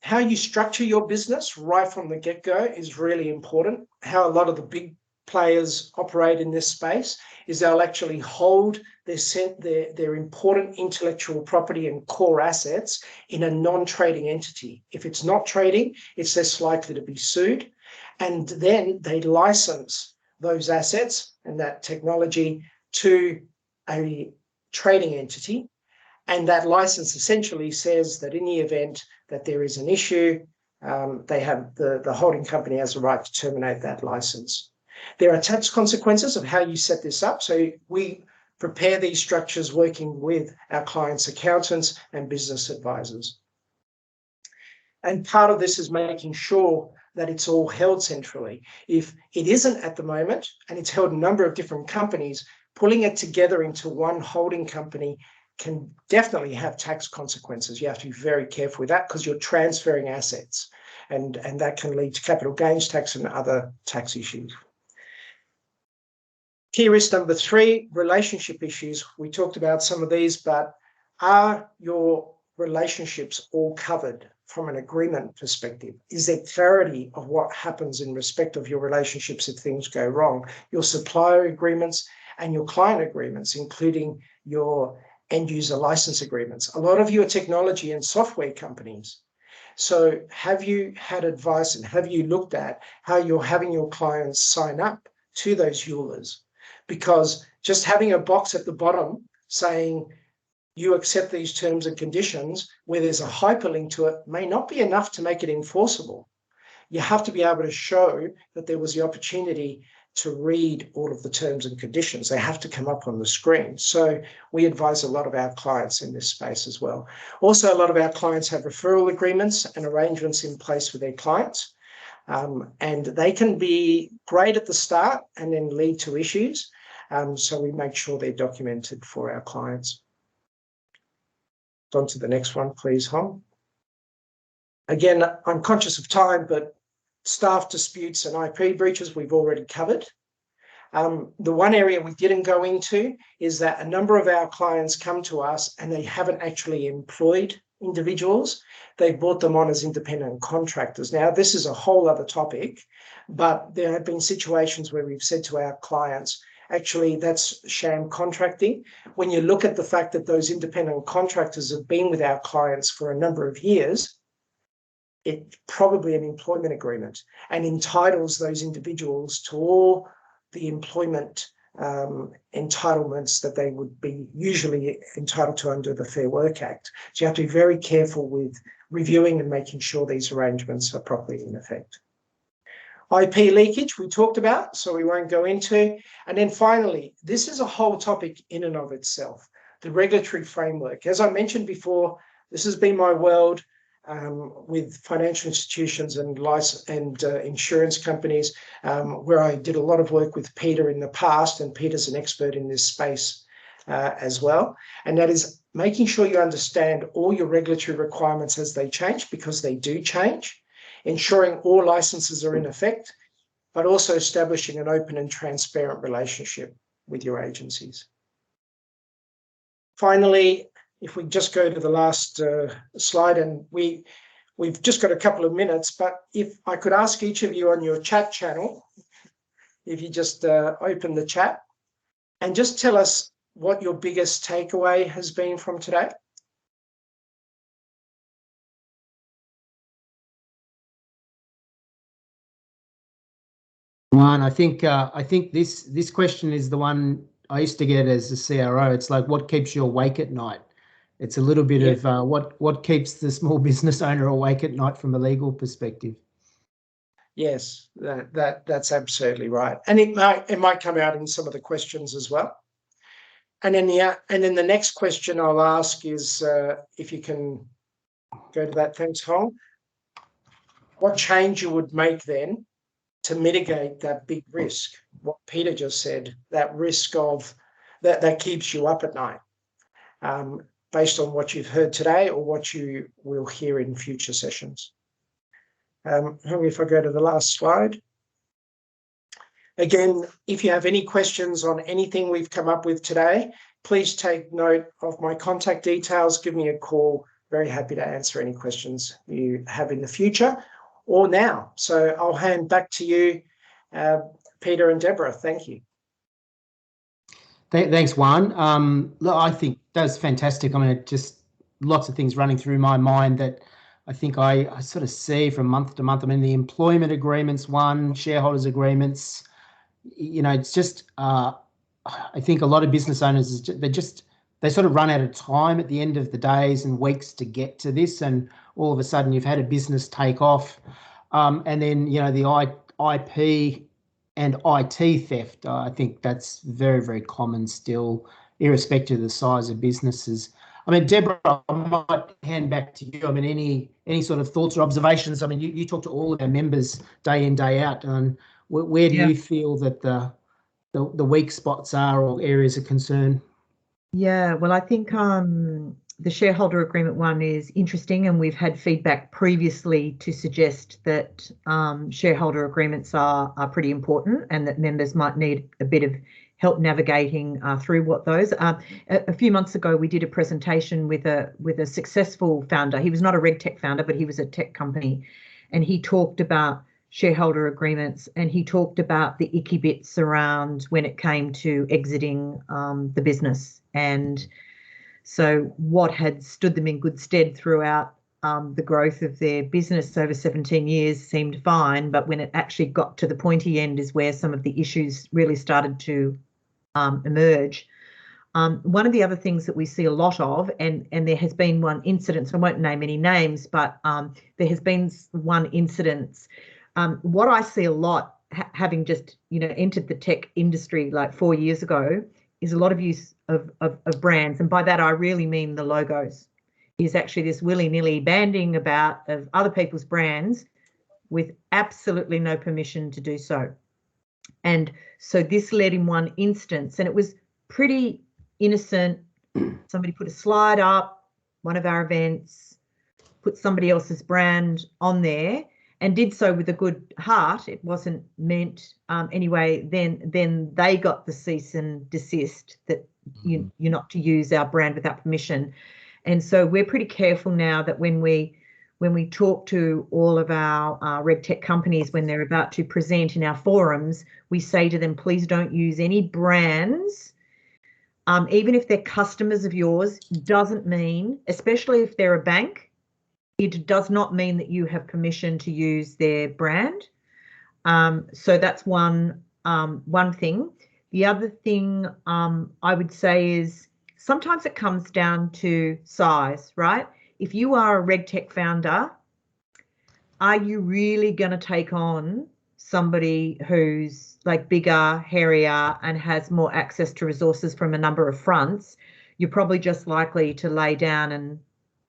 how you structure your business right from the get-go is really important. How a lot of the big players operate in this space is they'll actually hold their important intellectual property and core assets in a non-trading entity. If it's not trading, it's less likely to be sued. And then they license those assets and that technology to a trading entity, and that license essentially says that in the event that there is an issue, they have the holding company has a right to terminate that license. There are tax consequences of how you set this up, so we prepare these structures working with our clients' accountants and business advisors. And part of this is making sure that it's all held centrally. If it isn't at the moment, and it's held in a number of different companies, pulling it together into one holding company can definitely have tax consequences. You have to be very careful with that because you're transferring assets, and that can lead to capital gains tax and other tax issues. Key risk number 3, relationship issues. We talked about some of these, but are your relationships all covered from an agreement perspective? Is there clarity of what happens in respect of your relationships if things go wrong? Your supplier agreements and your client agreements, including your end user license agreements. A lot of you are technology and software companies. So have you had advice and have you looked at how you're having your clients sign up to those EULAs? Because just having a box at the bottom saying you accept these terms and conditions where there's a hyperlink to it may not be enough to make it enforceable. You have to be able to show that there was the opportunity to read all of the terms and conditions. They have to come up on the screen. So we advise a lot of our clients in this space as well. Also, a lot of our clients have referral agreements and arrangements in place with their clients. And they can be great at the start and then lead to issues. So we make sure they're documented for our clients. On to the next one, please, Hom. Again, I'm conscious of time, but staff disputes and IP breaches we've already covered. The one area we didn't go into is that a number of our clients come to us and they haven't actually employed individuals. They've brought them on as independent contractors. Now, this is a whole other topic, but there have been situations where we've said to our clients, actually, that's sham contracting. When you look at the fact that those independent contractors have been with our clients for a number of years, it's probably an employment agreement and entitles those individuals to all the employment entitlements that they would be usually entitled to under the Fair Work Act. So you have to be very careful with reviewing and making sure these arrangements are properly in effect. IP leakage we talked about, so we won't go into. And then finally, this is a whole topic in and of itself, the regulatory framework. As I mentioned before, this has been my world with financial institutions and insurance companies, where I did a lot of work with Peter in the past, and Peter's an expert in this space as well. And that is making sure you understand all your regulatory requirements as they change, because they do change, ensuring all licenses are in effect, but also establishing an open and transparent relationship with your agencies. Finally, if we just go to the last slide, and we've just got a couple of minutes, but if I could ask each of you on your chat channel, if you just open the chat and just tell us what your biggest takeaway has been from today. Juan, I think this question is the one I used to get as a CRO. It's like, what keeps you awake at night? It's a little bit of what keeps the small business owner awake at night from a legal perspective. Yes, that's absolutely right, and it might come out in some of the questions as well. And then the next question I'll ask is, if you can go to that. Thanks, Hong. What change you would make then to mitigate that big risk? What Peter just said, that risk of that keeps you up at night, based on what you've heard today or what you will hear in future sessions. If I go to the last slide. Again, if you have any questions on anything we've come up with today, please take note of my contact details. Give me a call. Very happy to answer any questions you have in the future or now. So I'll hand back to you, Peter and Deborah. Thank you. Thanks, Juan. Look, I think that's fantastic. I mean, just lots of things running through my mind that I think I sort of see from month to month. I mean, the employment agreements, shareholders agreements, you know, it's just, I think a lot of business owners, they sort of run out of time at the end of the days and weeks to get to this. And all of a sudden you've had a business take off. And then, you know, the IP and IT theft, I think that's very, very common still, irrespective of the size of businesses. I mean, Deborah, I might hand back to you. I mean, any sort of thoughts or observations? I mean, you talk to all of our members day in, day out, and where do you feel that the weak spots are or areas of concern? Yeah, well, I think the shareholder agreement one is interesting, and we've had feedback previously to suggest that shareholder agreements are pretty important, and that members might need a bit of help navigating through what those are. A few months ago, we did a presentation with a successful founder. He was not a RegTech founder, but he was a tech company, and he talked about shareholder agreements, and he talked about the icky bits around when it came to exiting the business. And so what had stood them in good stead throughout the growth of their business over 17 years seemed fine, but when it actually got to the pointy end is where some of the issues really started to emerge. One of the other things that we see a lot of, and there has been one incident, so I won't name any names, but there has been one incident. What I see a lot, having just, you know, entered the tech industry like 4 years ago, is a lot of use of brands. And by that, I really mean the logos. Is actually this willy-nilly banding about of other people's brands with absolutely no permission to do so. And so this led in one instance, and it was pretty innocent. Somebody put a slide up, one of our events, put somebody else's brand on there, and did so with a good heart. It wasn't meant anyway. Then they got the cease and desist that you're not to use our brand without permission. And so we're pretty careful now that when we talk to all of our RegTech companies, when they're about to present in our forums, we say to them, please don't use any brands, even if they're customers of yours. Doesn't mean, especially if they're a bank, it does not mean that you have permission to use their brand. So that's one thing. The other thing I would say is sometimes it comes down to size, right? If you are a RegTech founder, are you really going to take on somebody who's like bigger, hairier, and has more access to resources from a number of fronts? You're probably just likely to lay down and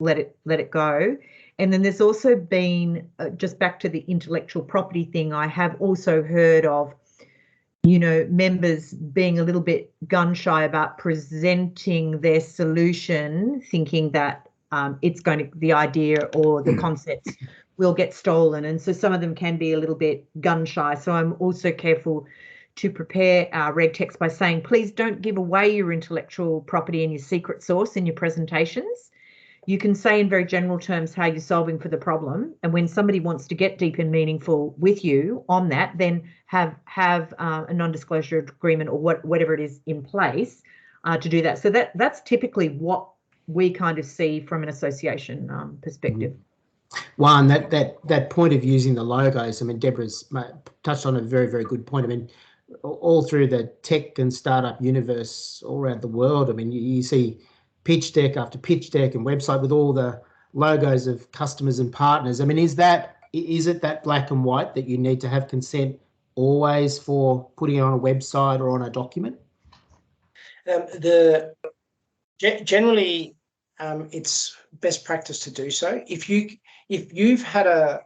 let it go. And then there's also been, just back to the intellectual property thing, I have also heard of, members being a little bit gun shy about presenting their solution, thinking that the idea or the concepts will get stolen. And so some of them can be a little bit gun shy. So I'm also careful to prepare our RegTechs by saying, please don't give away your intellectual property and your secret sauce in your presentations. You can say in very general terms how you're solving for the problem. And when somebody wants to get deep and meaningful with you on that, then have a non-disclosure agreement or whatever it is in place to do that. So that's typically what we kind of see from an association perspective. Juan, that point of using the logos, I mean, Deborah's touched on a very, very good point. I mean, all through the tech and startup universe all around the world, I mean, you see pitch deck after pitch deck and website with all the logos of customers and partners. I mean, is it that black and white that you need to have consent always for putting it on a website or on a document? Generally, it's best practice to do so. If you've had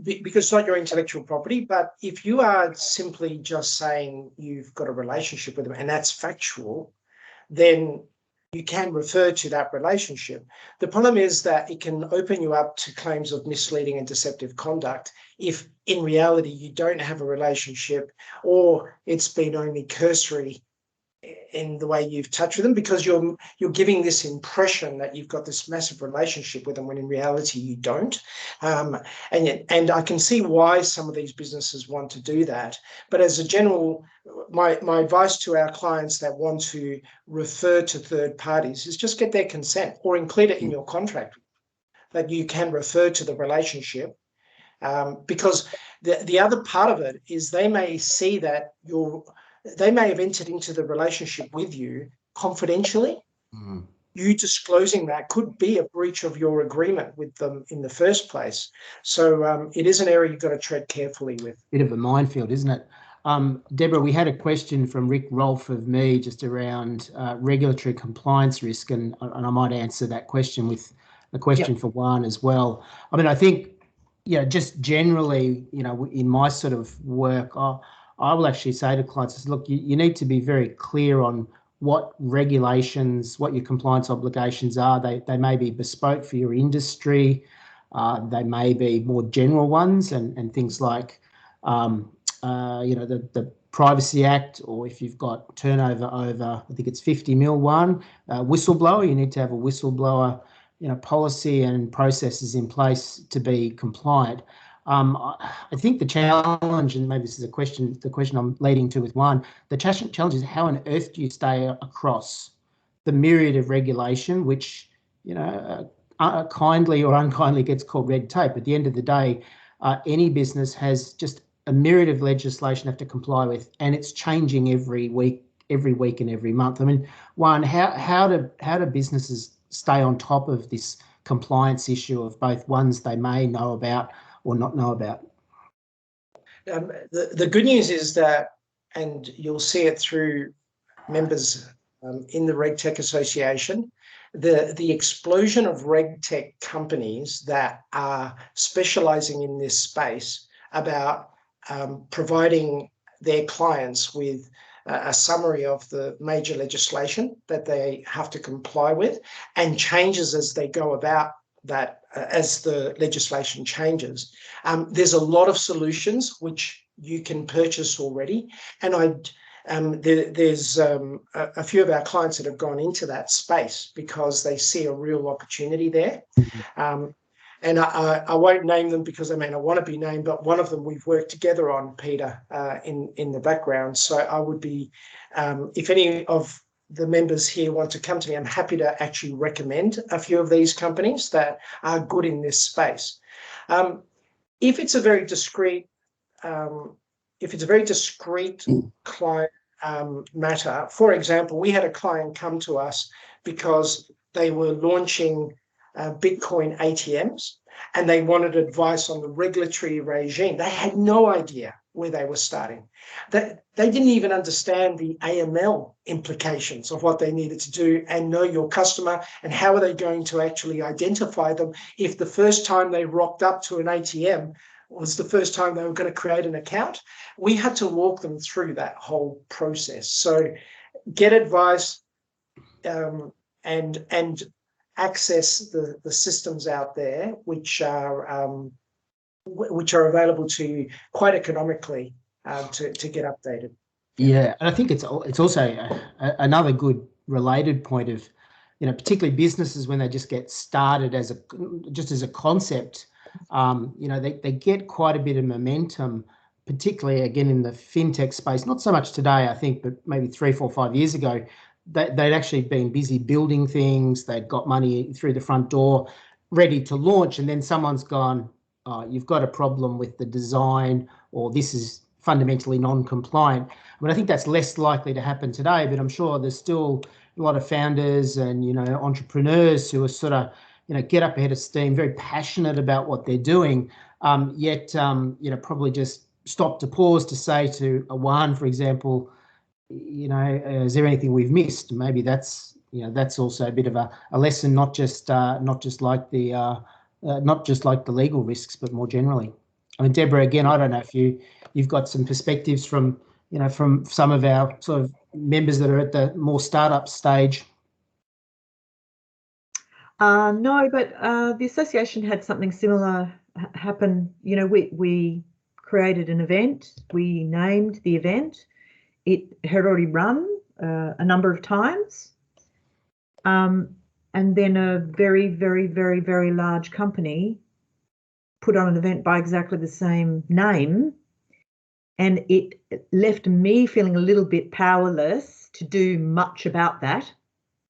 because it's not your intellectual property, but if you are simply just saying you've got a relationship with them and that's factual, then you can refer to that relationship. The problem is that it can open you up to claims of misleading and deceptive conduct if in reality you don't have a relationship or it's been only cursory in the way you've touched with them, because you're giving this impression that you've got this massive relationship with them when in reality you don't. And I can see why some of these businesses want to do that. But as a general, my advice to our clients that want to refer to third parties is just get their consent or include it in your contract that you can refer to the relationship. Because the other part of it is they may see that they may have entered into the relationship with you confidentially. Mm. You disclosing that could be a breach of your agreement with them in the first place. So it is an area you've got to tread carefully with. Bit of a minefield, isn't it? Deborah, we had a question from Rick Rolfe of me just around regulatory compliance risk, and I might answer that question with a question for Juan as well. I mean, I think, just generally, in my sort of work, I will actually say to clients, look, you need to be very clear on what regulations, what your compliance obligations are. They may be bespoke for your industry. They may be more general ones and things like, the Privacy Act, or if you've got turnover over, I think it's 50 mil one, whistleblower, you need to have a whistleblower, policy and processes in place to be compliant. I think the challenge, and maybe this is the question I'm leading to with Juan, the challenge is how on earth do you stay across the myriad of regulation, which, kindly or unkindly gets called red tape. At the end of the day, any business has just a myriad of legislation they have to comply with, and it's changing every week and every month. I mean, Juan, how do businesses stay on top of this compliance issue of both ones they may know about or not know about? The good news is that, and you'll see it through members in the RegTech Association, the explosion of RegTech companies that are specialising in this space about providing their clients with a summary of the major legislation that they have to comply with and changes as they go about that as the legislation changes. There's a lot of solutions which you can purchase already, and there's a few of our clients that have gone into that space because they see a real opportunity there. And I won't name them because I may not want to be named, but one of them we've worked together on, Peter, in the background. So I would be, if any of the members here want to come to me, I'm happy to actually recommend a few of these companies that are good in this space. If it's a very discrete, client matter, for example, we had a client come to us because they were launching Bitcoin ATMs and they wanted advice on the regulatory regime. They had no idea where they were starting. They didn't even understand the AML implications of what they needed to do and know your customer, and how are they going to actually identify them if the first time they rocked up to an ATM was the first time they were going to create an account. We had to walk them through that whole process. So get advice and access the systems out there which are available to you quite economically to get updated. Yeah, and I think it's also another good related point of, particularly businesses when they just get started as a concept, they get quite a bit of momentum, particularly again in the fintech space. Not so much today, I think, but maybe 3, 4, 5 years ago, they'd actually been busy building things. They'd got money through the front door, ready to launch, and then someone's gone, oh, you've got a problem with the design, or this is fundamentally non-compliant. I mean, I think that's less likely to happen today, but I'm sure there's still a lot of founders and, entrepreneurs who are sort of, get up ahead of steam, very passionate about what they're doing, yet, probably just stop to pause to say to a Juan, for example, is there anything we've missed? Maybe that's also a bit of a lesson, not just like the legal risks, but more generally. I mean, Deborah, again, I don't know if you've got some perspectives from some of our sort of members that are at the more startup stage. No, but the association had something similar happen. We created an event. We named the event. It had already run a number of times. And then a very, very, very, very large company put on an event by exactly the same name. And it left me feeling a little bit powerless to do much about that,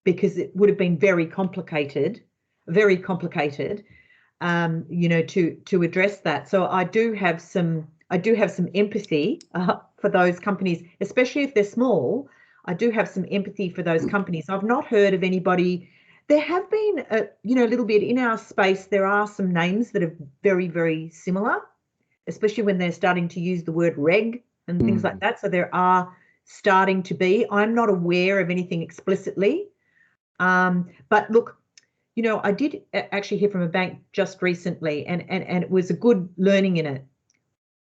because it would have been very complicated, to address that. So I do have some empathy for those companies, especially if they're small. I do have some empathy for those companies. I've not heard of anybody. There have been a little bit in our space. There are some names that are very, very similar, especially when they're starting to use the word reg and things like that. So there are starting to be. I'm not aware of anything explicitly. But look, I did actually hear from a bank just recently, and it was a good learning in it.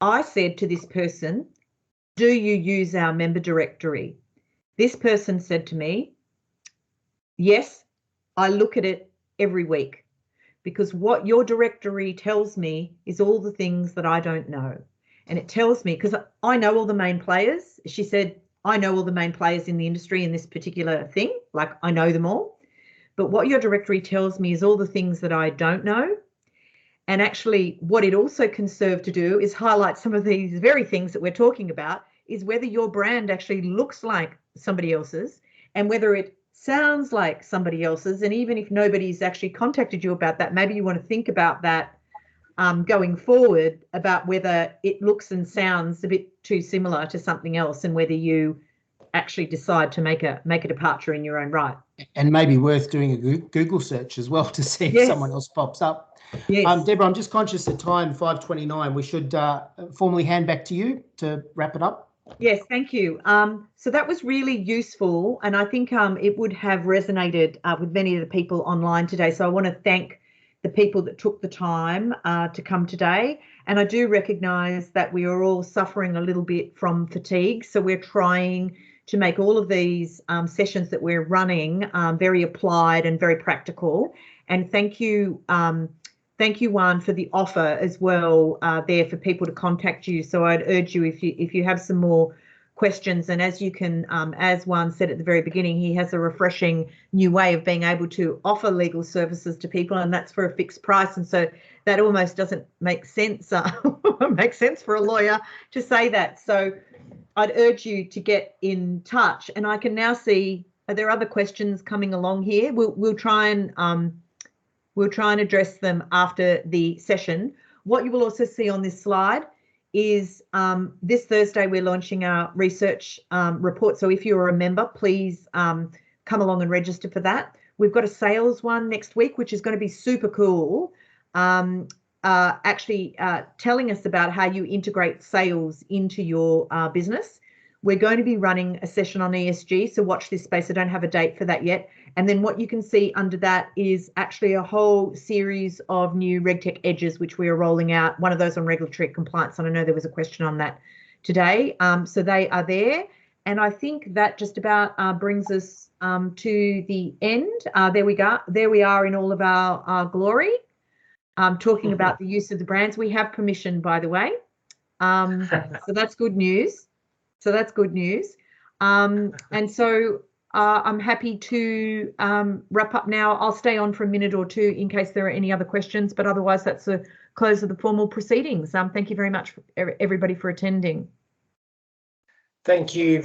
I said to this person, do you use our member directory? This person said to me, yes, I look at it every week, because what your directory tells me is all the things that I don't know. And it tells me, because I know all the main players. She said, I know all the main players in the industry in this particular thing, like I know them all. But what your directory tells me is all the things that I don't know. And actually, what it also can serve to do is highlight some of these very things that we're talking about, is whether your brand actually looks like somebody else's and whether it sounds like somebody else's. And even if nobody's actually contacted you about that, maybe you want to think about that going forward, about whether it looks and sounds a bit too similar to something else, and whether you actually decide to make a departure in your own right. And maybe worth doing a Google search as well to see if someone else pops up. Yes. Deborah, I'm just conscious of time, 5:29. We should formally hand back to you to wrap it up. Yes, thank you. So that was really useful, and I think it would have resonated with many of the people online today. So I want to thank the people that took the time to come today. And I do recognise that we are all suffering a little bit from fatigue. So we're trying to make all of these sessions that we're running very applied and very practical. And thank you, Juan, for the offer as well there for people to contact you. So I'd urge you, if you have some more questions, and as you can, as Juan said at the very beginning, he has a refreshing new way of being able to offer legal services to people, and that's for a fixed price. And so that almost doesn't make sense, make sense for a lawyer to say that. So I'd urge you to get in touch. And I can now see Are there other questions coming along here? We'll try and address them after the session. What you will also see on this slide is this Thursday we're launching our research report. So if you're a member, please come along and register for that. We've got a sales one next week, which is going to be super cool. Actually telling us about how you integrate sales into your business. We're going to be running a session on ESG, so watch this space. I don't have a date for that yet. And then what you can see under that is actually a whole series of new RegTech edges, which we are rolling out. One of those on regulatory compliance, and I know there was a question on that today. So they are there. And I think that just about brings us to the end. There we go. There we are in all of our glory. Talking about the use of the brands. We have permission, by the way. So that's good news. And so I'm happy to wrap up now. I'll stay on for a minute or two in case there are any other questions, but otherwise that's the close of the formal proceedings. Thank you very much, everybody, for attending. Thank you